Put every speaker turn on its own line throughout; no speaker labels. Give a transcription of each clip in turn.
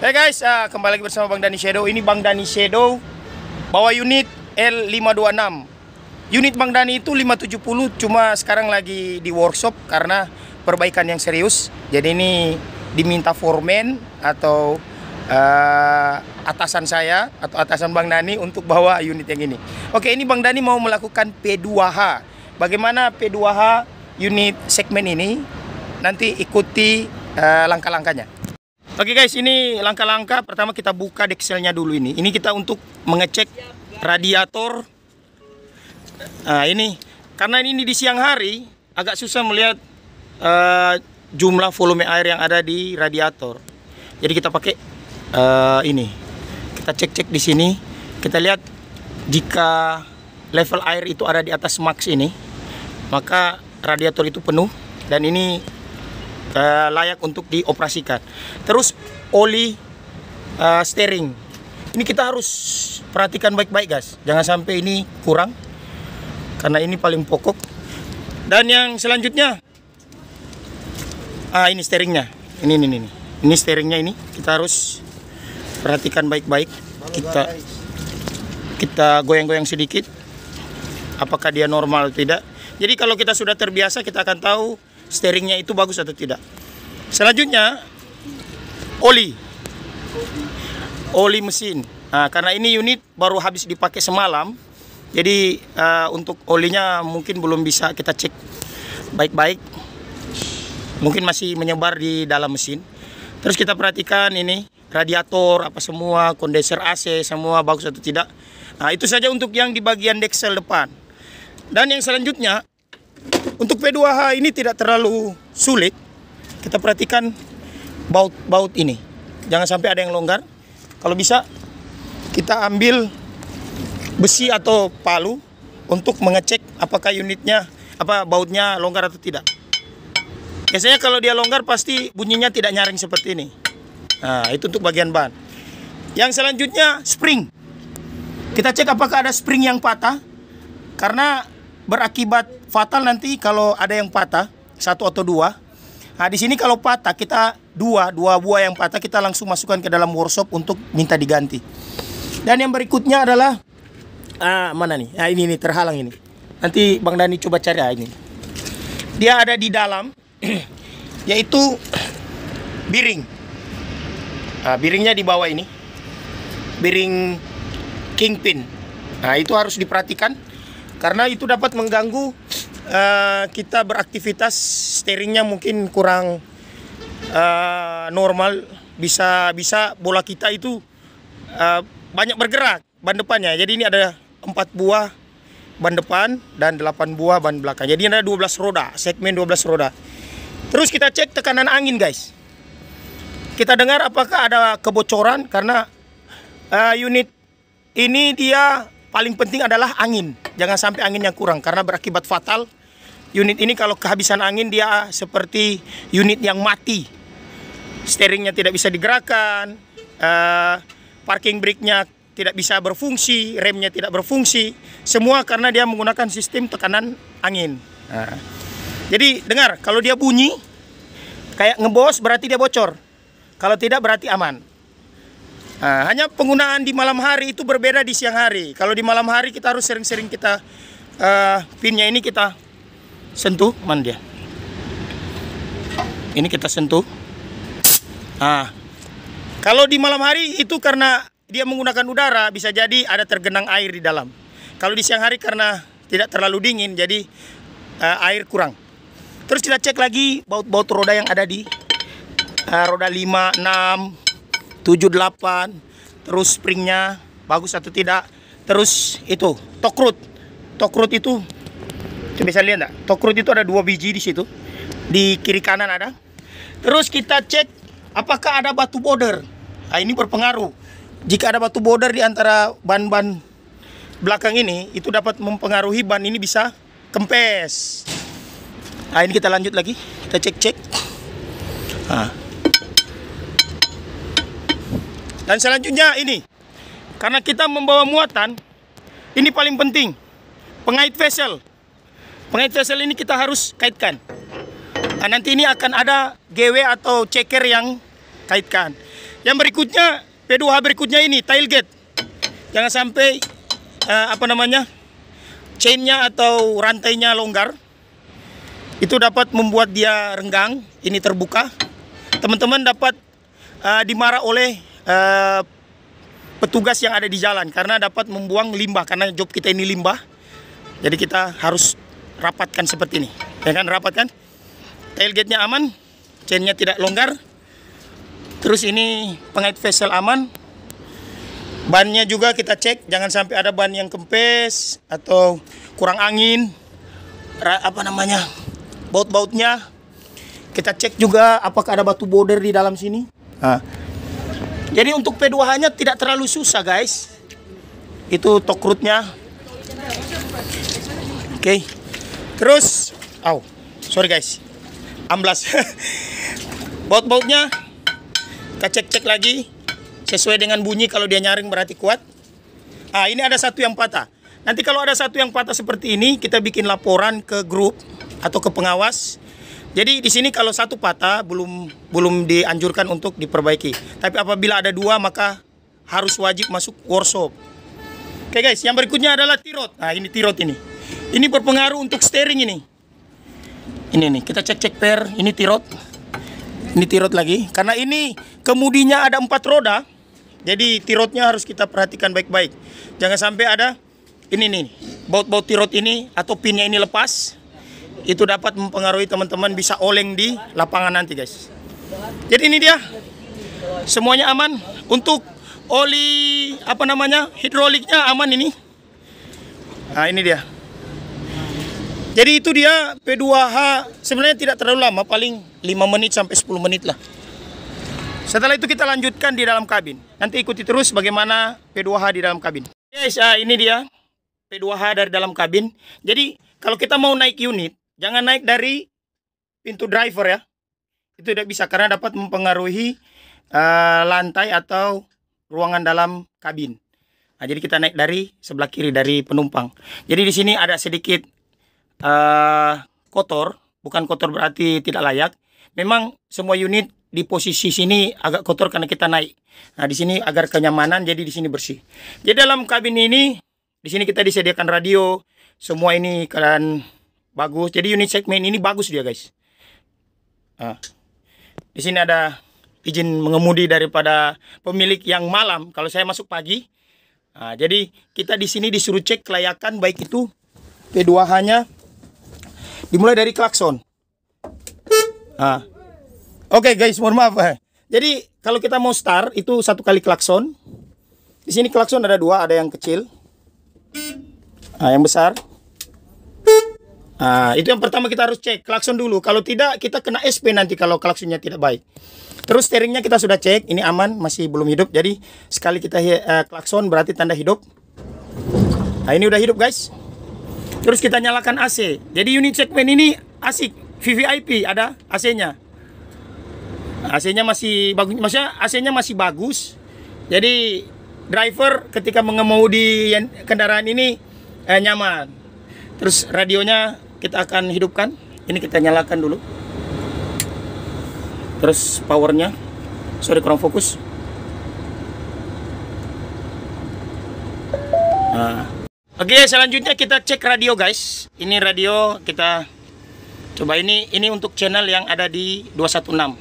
Hey guys, kembali lagi bersama Bang Dani Shadow. Ini Bang Dani Shadow bawa unit L526. Unit Bang Dani itu 570, cuma sekarang lagi di workshop karena perbaikan yang serius. Jadi ini diminta foreman atau atasan saya atau atasan Bang Dani untuk bawa unit yang ini. Oke, ini Bang Dani mau melakukan P2H. Bagaimana P2H unit segmen ini? Nanti ikuti langkah-langkahnya. Oke guys, ini langkah-langkah. Pertama kita buka dekselnya dulu ini. Ini kita untuk mengecek radiator. Nah ini, karena ini di siang hari agak susah melihat jumlah volume air yang ada di radiator. Jadi kita pakai ini. Kita cek-cek di sini. Kita lihat jika level air itu ada di atas max ini, maka radiator itu penuh dan ini layak untuk dioperasikan. Terus oli steering ini kita harus perhatikan baik-baik guys, jangan sampai ini kurang karena ini paling pokok. Dan yang selanjutnya ini steeringnya, ini steeringnya, ini kita harus perhatikan baik-baik. Kita goyang-goyang sedikit apakah dia normal atau tidak. Jadi kalau kita sudah terbiasa, kita akan tahu steeringnya itu bagus atau tidak. Selanjutnya oli mesin. Nah, karena ini unit baru habis dipakai semalam, jadi untuk olinya mungkin belum bisa kita cek baik-baik, mungkin masih menyebar di dalam mesin. Terus kita perhatikan ini radiator apa semua, kondenser AC semua bagus atau tidak. Nah itu saja untuk yang di bagian deksel depan. Dan yang selanjutnya untuk P2H ini tidak terlalu sulit. Kita perhatikan baut ini, jangan sampai ada yang longgar. Kalau bisa kita ambil besi atau palu untuk mengecek apakah unitnya bautnya longgar atau tidak. Biasanya kalau dia longgar pasti bunyinya tidak nyaring seperti ini. Nah itu untuk bagian ban. Yang selanjutnya spring. Kita cek apakah ada spring yang patah, karena berakibat fatal nanti kalau ada yang patah, satu atau dua. Nah di sini kalau patah, kita dua buah yang patah kita langsung masukkan ke dalam workshop untuk minta diganti. Dan yang berikutnya adalah mana nih? Nah ini terhalang ini. Nanti Bang Dani coba cari ini. Dia ada di dalam, yaitu biring. Biringnya di bawah ini, biring kingpin. Nah itu harus diperhatikan, karena itu dapat mengganggu kita beraktivitas. Steeringnya mungkin kurang normal, bisa bola kita itu banyak bergerak ban depannya. Jadi ini ada 4 buah ban depan dan 8 buah ban belakang. Jadi ada 12 roda, segmen 12 roda. Terus kita cek tekanan angin guys. Kita dengar apakah ada kebocoran, karena unit ini dia paling penting adalah angin. Jangan sampai anginnya kurang, karena berakibat fatal. Unit ini kalau kehabisan angin dia seperti unit yang mati. Steeringnya tidak bisa digerakkan, parking brake-nya tidak bisa berfungsi, remnya tidak berfungsi. Semua karena dia menggunakan sistem tekanan angin. Nah, jadi dengar, kalau dia bunyi kayak ngebos berarti dia bocor. Kalau tidak berarti aman. Nah, hanya penggunaan di malam hari itu berbeda di siang hari. Kalau di malam hari kita harus sering-sering kita pinnya ini kita sentuh, mana dia? Ini kita sentuh. Nah, kalau di malam hari itu karena dia menggunakan udara, bisa jadi ada tergenang air di dalam. Kalau di siang hari karena tidak terlalu dingin, jadi air kurang. Terus kita cek lagi baut roda yang ada di roda 5, 6, 7, 8. Terus springnya bagus atau tidak. Terus itu tokrut itu bisa lihat enggak? Tokrut itu ada 2 biji di situ, di kiri kanan ada. Terus kita cek apakah ada batu border. Nah ini berpengaruh. Jika ada batu border di antara ban-ban belakang ini, itu dapat mempengaruhi ban ini bisa kempes. Nah ini kita lanjut lagi, kita cek. Nah. Dan selanjutnya ini, karena kita membawa muatan, ini paling penting, pengait vessel. Pengait vessel ini kita harus kaitkan. Nah, nanti ini akan ada GW atau ceker yang kaitkan. Yang berikutnya, P2H berikutnya ini tailgate. Jangan sampai chainnya atau rantainya longgar. Itu dapat membuat dia renggang. Ini terbuka. Teman-teman dapat dimarah oleh petugas yang ada di jalan karena dapat membuang limbah, karena job kita ini limbah. Jadi kita harus rapatkan seperti ini. Ya kan, rapatkan. Tailgate-nya aman, chain-nya tidak longgar. Terus ini pengait vessel aman. Bannya juga kita cek, jangan sampai ada ban yang kempes atau kurang angin. Baut-bautnya kita cek juga apakah ada batu border di dalam sini. Nah, jadi untuk P2H-nya tidak terlalu susah, guys. Itu torque root-nya. Oke. Terus, sorry guys, amblas. Baut-bautnya kita cek-cek lagi sesuai dengan bunyi. Kalau dia nyaring berarti kuat. Ini ada satu yang patah. Nanti kalau ada satu yang patah seperti ini, kita bikin laporan ke grup atau ke pengawas. Jadi di sini kalau satu patah belum dianjurkan untuk diperbaiki. Tapi apabila ada dua maka harus wajib masuk workshop. Oke guys, yang berikutnya adalah tirot. Nah, ini tirot ini. Ini berpengaruh untuk steering ini. Ini nih, kita cek-cek per. Ini tirot. Ini tirot lagi. Karena ini kemudinya ada 4 roda. Jadi tirotnya harus kita perhatikan baik-baik. Jangan sampai ada ini nih, baut-baut tirot ini atau pinnya ini lepas. Itu dapat mempengaruhi teman-teman bisa oleng di lapangan nanti, guys. Jadi ini dia. Semuanya aman. Untuk oli hidroliknya aman ini. Nah, ini dia. Jadi itu dia P2H. Sebenarnya tidak terlalu lama, paling 5 menit sampai 10 menit lah. Setelah itu kita lanjutkan di dalam kabin. Nanti ikuti terus bagaimana P2H di dalam kabin. Guys, ini dia P2H dari dalam kabin. Jadi kalau kita mau naik unit, jangan naik dari pintu driver ya. Itu tidak bisa karena dapat mempengaruhi lantai atau ruangan dalam kabin. Nah, jadi kita naik dari sebelah kiri dari penumpang. Jadi di sini ada sedikit kotor, bukan kotor berarti tidak layak. Memang semua unit di posisi sini agak kotor karena kita naik. Nah, di sini agar kenyamanan, jadi di sini bersih. Jadi dalam kabin ini, di sini kita disediakan radio, semua ini kalian bagus. Jadi unit segmen ini bagus dia, guys. Nah, di sini ada izin mengemudi daripada pemilik yang malam. Kalau saya masuk pagi. Nah, jadi kita di sini disuruh cek kelayakan baik itu P2H-nya. Dimulai dari klakson. Nah, oke guys, mohon maaf. Jadi kalau kita mau start itu 1 kali klakson. Di sini klakson ada 2, ada yang kecil. Nah, yang besar. Nah, itu yang pertama kita harus cek klakson dulu. Kalau tidak kita kena SP nanti kalau klaksonnya tidak baik. Terus steeringnya kita sudah cek, ini aman, masih belum hidup. Jadi sekali kita klakson berarti tanda hidup. Nah, ini udah hidup, guys. Terus kita nyalakan AC. Jadi unit segmen ini asik, VVIP, ada AC-nya. AC-nya masih bagus, maksudnya AC-nya masih bagus. Jadi driver ketika mengemudi kendaraan ini nyaman. Terus radionya kita akan hidupkan. Ini kita nyalakan dulu. Terus powernya, sorry kurang fokus. Nah. Oke, selanjutnya kita cek radio, guys. Ini radio kita coba, ini untuk channel yang ada di 216.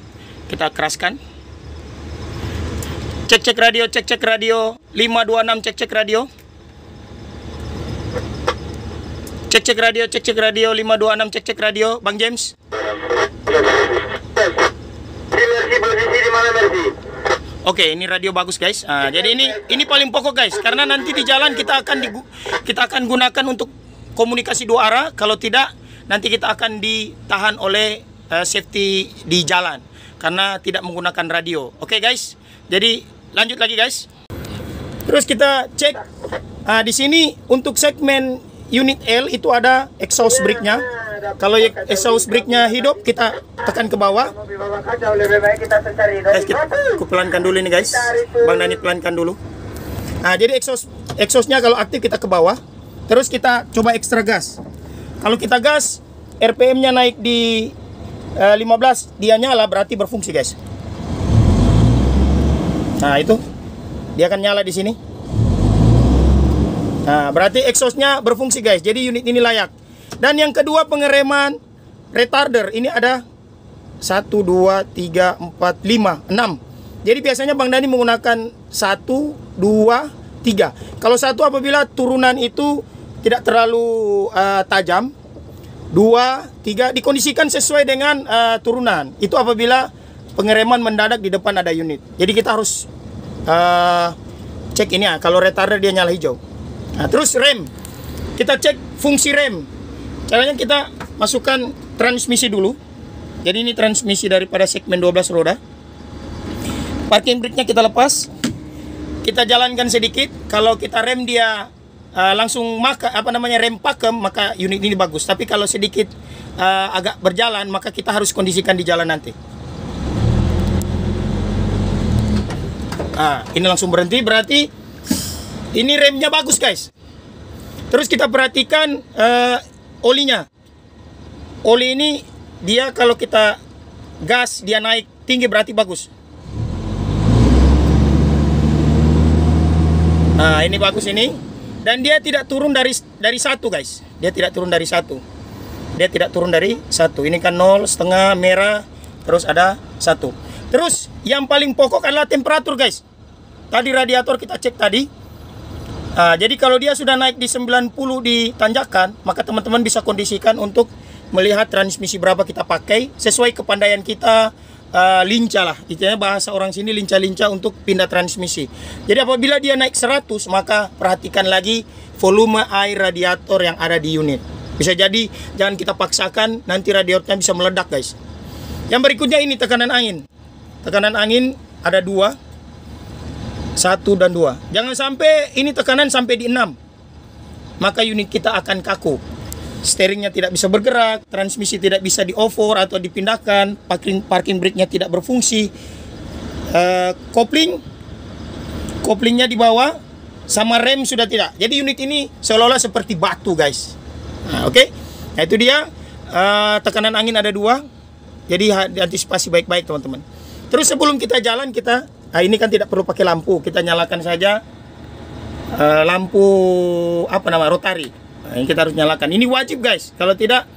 Kita keraskan. Cek radio, cek radio 526, cek radio. Cek radio, cek radio 526, cek radio, Bang James. Oke, ini radio bagus, guys. Jadi ini paling pokok, guys, karena nanti di jalan kita akan gunakan untuk komunikasi 2 arah. Kalau tidak, nanti kita akan ditahan oleh safety di jalan karena tidak menggunakan radio. Oke, guys. Jadi lanjut lagi, guys. Terus kita cek di sini untuk segmen unit L itu ada exhaust brake-nya. Kalau exhaust brake-nya hidup, kita tekan ke bawah. Guys, aku pelankan dulu ini, guys. Bang Dani pelankan dulu. Nah, jadi exhaust-nya kalau aktif kita ke bawah. Terus kita coba ekstra gas. Kalau kita gas, RPM-nya naik di 15, dia nyala berarti berfungsi, guys. Nah, itu dia akan nyala di sini. Nah, berarti exhaustnya berfungsi guys. Jadi unit ini layak. Dan yang kedua, pengereman retarder. Ini ada 1, 2, 3, 4, 5, 6. Jadi biasanya Bang Dani menggunakan 1, 2, 3. Kalau 1 apabila turunan itu tidak terlalu tajam. 2, 3 dikondisikan sesuai dengan turunan. Itu apabila pengereman mendadak di depan ada unit. Jadi kita harus cek ini ya. Kalau retarder dia nyala hijau. Nah, terus rem. Kita cek fungsi rem. Caranya kita masukkan transmisi dulu. Jadi ini transmisi daripada segmen 12 roda. Parking brake-nya kita lepas. Kita jalankan sedikit. Kalau kita rem dia langsung rem pakem, maka unit ini bagus. Tapi kalau sedikit agak berjalan, maka kita harus kondisikan di jalan nanti. Ini langsung berhenti, berarti ini remnya bagus guys. Terus kita perhatikan olinya. Oli ini dia kalau kita gas dia naik tinggi berarti bagus. Nah, ini bagus ini. Dan dia tidak turun dari 1 guys. Dia tidak turun dari 1. Dia tidak turun dari 1. Ini kan 0, setengah, merah, terus ada 1. Terus yang paling pokok adalah temperatur guys. Tadi radiator kita cek tadi. Jadi kalau dia sudah naik di 90 di tanjakan, maka teman-teman bisa kondisikan untuk melihat transmisi berapa kita pakai sesuai kepandaian kita. Lincah lah, istilahnya bahasa orang sini lincah-lincah untuk pindah transmisi. Jadi apabila dia naik 100, maka perhatikan lagi volume air radiator yang ada di unit. Bisa jadi jangan kita paksakan, nanti radiatornya bisa meledak guys. Yang berikutnya ini tekanan angin. Tekanan angin ada 2, 1 dan 2. Jangan sampai ini tekanan sampai di 6, maka unit kita akan kaku. Steeringnya tidak bisa bergerak, transmisi tidak bisa di-over atau dipindahkan, parking brake-nya tidak berfungsi, koplingnya di bawah, sama rem sudah tidak. Jadi unit ini seolah-olah seperti batu guys. Oke. Nah, itu dia tekanan angin ada 2. Jadi diantisipasi baik-baik teman-teman. Terus sebelum kita jalan ini kan tidak perlu pakai lampu, kita nyalakan saja lampu rotari. Nah, ini kita harus nyalakan. Ini wajib guys. Kalau tidak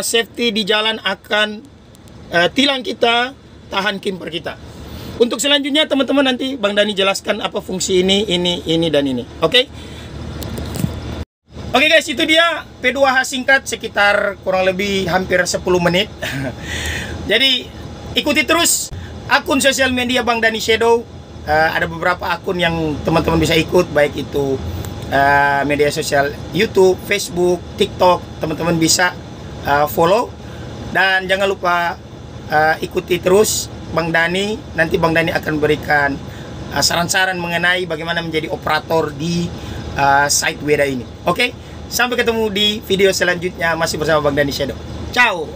safety di jalan akan tilang kita, tahan kimper kita. Untuk selanjutnya teman-teman nanti Bang Dani jelaskan apa fungsi ini dan ini. Oke? Oke guys, itu dia P2H singkat sekitar kurang lebih hampir 10 menit. Jadi ikuti terus akun sosial media Bang Dani Shadow. Ada beberapa akun yang teman-teman bisa ikut, baik itu media sosial YouTube, Facebook, TikTok, teman-teman bisa follow. Dan jangan lupa ikuti terus Bang Dani. Nanti Bang Dani akan berikan saran-saran mengenai bagaimana menjadi operator di site Weda ini. Oke, sampai ketemu di video selanjutnya masih bersama Bang Dani Shadow. Ciao.